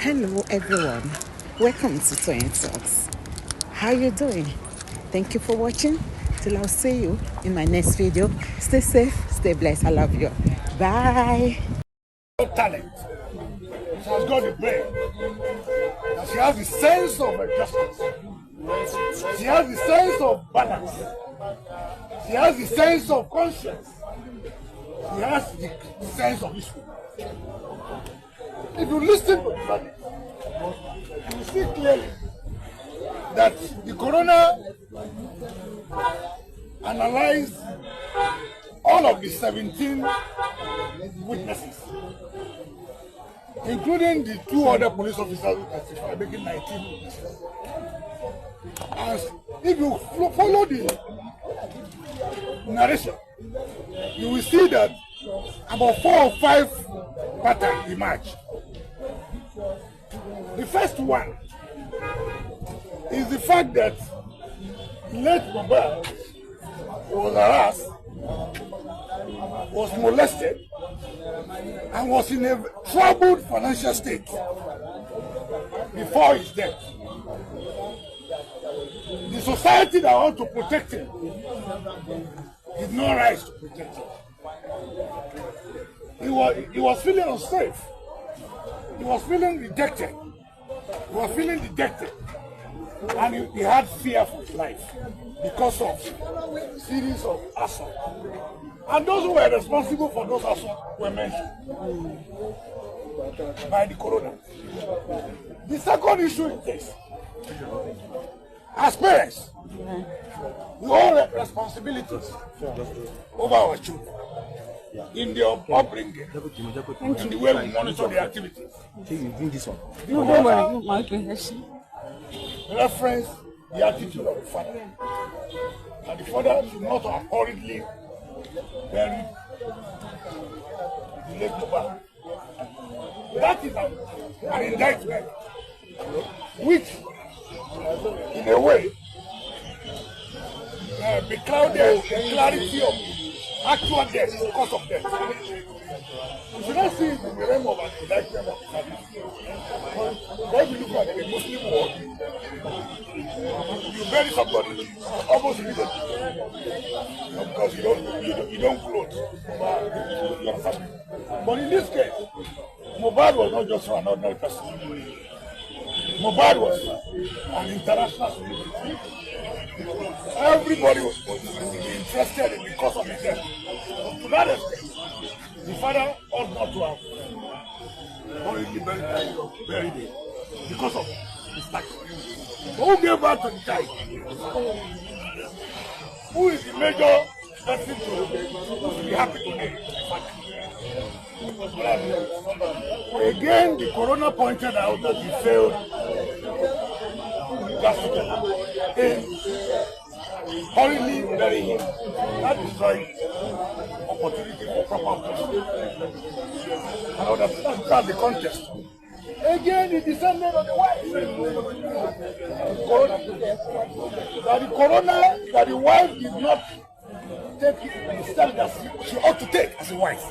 Hello everyone, welcome to Toyeen Talks. How you doing? Thank you for watching. Till I'll see you in my next video. Stay safe, stay blessed. I love you. Bye. Talent. She has got the brain. And she has the sense of justice. She has the sense of balance. She has the sense of conscience. She has the sense of history. If you listen to the verdict, you will see clearly that the coroner analyzed all of the 17 witnesses, including the 2 other police officers who testified, making 19 witnesses. And if you follow the narration, you will see that about 4 or 5 patterns emerge. The first one is the fact that late Mohbad was harassed, was molested, and was in a troubled financial state before his death. The society that ought to protect him did not rise to protect him. He was feeling unsafe. He was feeling rejected. He was feeling dejected. And he had fear for his life because of a series of assaults. And those who were responsible for those assaults were mentioned by the coroner. The second issue is this. As parents, we all have responsibilities over our children in their upbringing and the way we monitor their activities. No, don't worry. Reference the attitude of the father. And the father should not have hurriedly buried the late Mohbad. That is an indictment which, in a way, beclouded the clarity of actual death, cause of death. You should not see it in the realm of an indictment of the family. When you look at the Muslim world, you bury somebody almost immediately because you don't clothe. You understand? But in this case, Mohbad was not just an ordinary person. Mohbad was an international celebrity. Everybody was interested in the cause of his death. To that extent, the father ought not to have hurriedly buried him because of his tax. But who gave birth to the child? Who is the major person to be happy today? Again, the coroner pointed out that he failed in hurriedly burying him. That destroyed opportunity for proper justice. That's the contest. Again, he descended on the wife. That the wife did not take the step that she ought to take as a wife.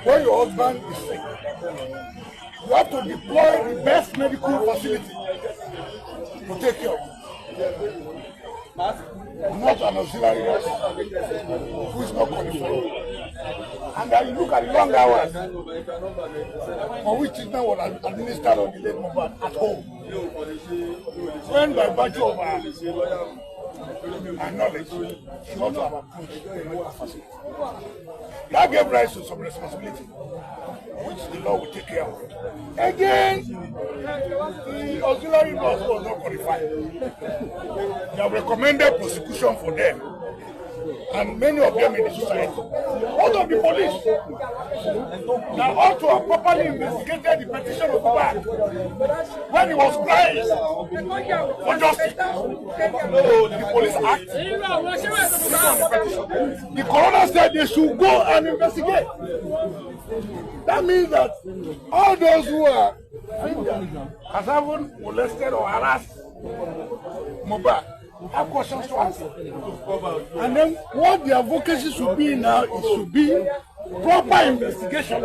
When your husband is sick, you have to deploy the best medical facility to take care of him. Not an auxiliary nurse who is not qualified. And then you look at the long hours for which treatment was administered on the late Mohbad at home. When by virtue of our knowledge, she ought to have approved the medical facility. That gave rise to some responsibility, which the law will take care of. Again, the auxiliary nurse was not qualified. They have recommended prosecution for them, and many of them in the society. Out of the police, they ought to have properly investigated the petition of Mohbad when he was crying for justice. The police act. The coroner said they should go and investigate. That means that all those who are has haven't molested or harassed Mohbad have questions to answer. And then what the advocacy should be now, it should be proper investigation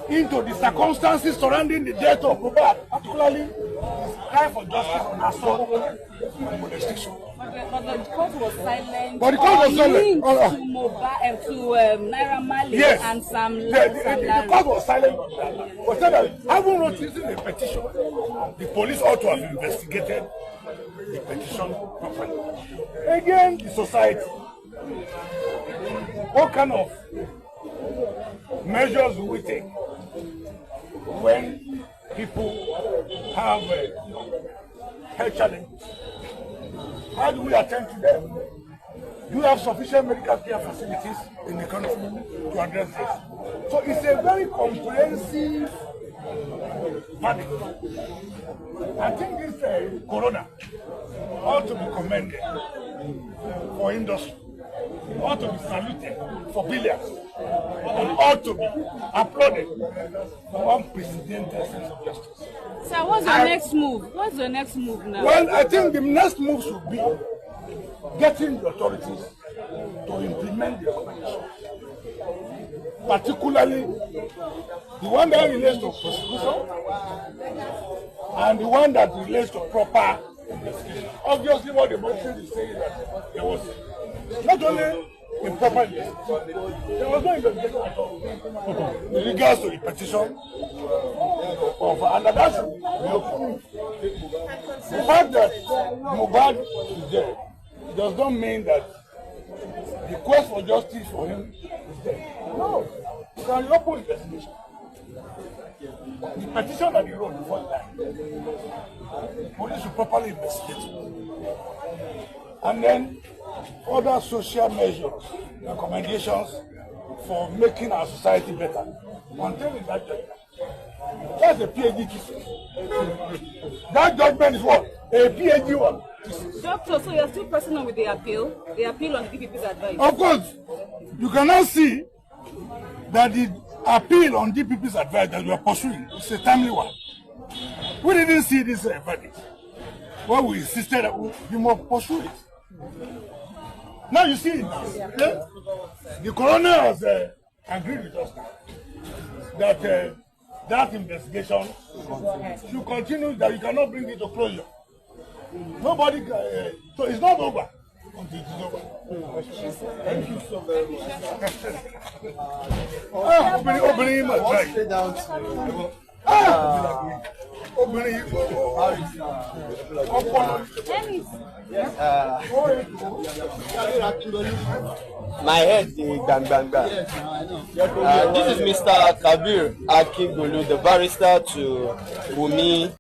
into the circumstances surrounding the death of Mohbad, particularly his cry for justice on assault and molestation. But the court was silent. But the court was silent. To Mohbad, to Naira Marley yes. and Sam. The court was silent on that. But said that having noticed a petition, the police ought to have investigated the petition properly. Again, the society. What kind of measures do we take when people have health challenges? How do we attend to them? Do we have sufficient medical care facilities in the country to address this? So it's a very comprehensive panic. I think this Coroner ought to be commended for industry, ought to be saluted for billions, and ought to be applauded for unprecedented sense of justice. So what's your next move? What's your next move now? Well, I think the next move should be getting the authorities to implement the recommendations, particularly the one that relates to prosecution and the one that relates to proper investigation. Obviously, what the motion is saying is that there was not only improper investigation, there was no investigation at all with regards to the petition of and that should be open. The fact that Mohbad is dead does not mean that the quest for justice for him is dead. No, you can open investigation. The petition that he wrote before he died, the police should properly investigate it. And then other social measures, recommendations for making our society better. One thing is that judgment. That's a PhD thesis. That judgment is what? A PhD one. Doctor, so you're still pressing on with the appeal on the DPP's advice? Of course, you cannot see that the appeal on DPP's advice that we are pursuing is a timely one. We didn't see this verdict. Well, we insisted that we must pursue it. Now you see it now. Yeah? The coroner has agreed with us that that investigation should continue, that you cannot bring it to closure. Nobody, so it's not over until it is over. Thank you so very much. Opening my Let's try. stay down to Opening my head is bang bang bang. This is Mr. Kabir Akingolu, the barrister to Wumi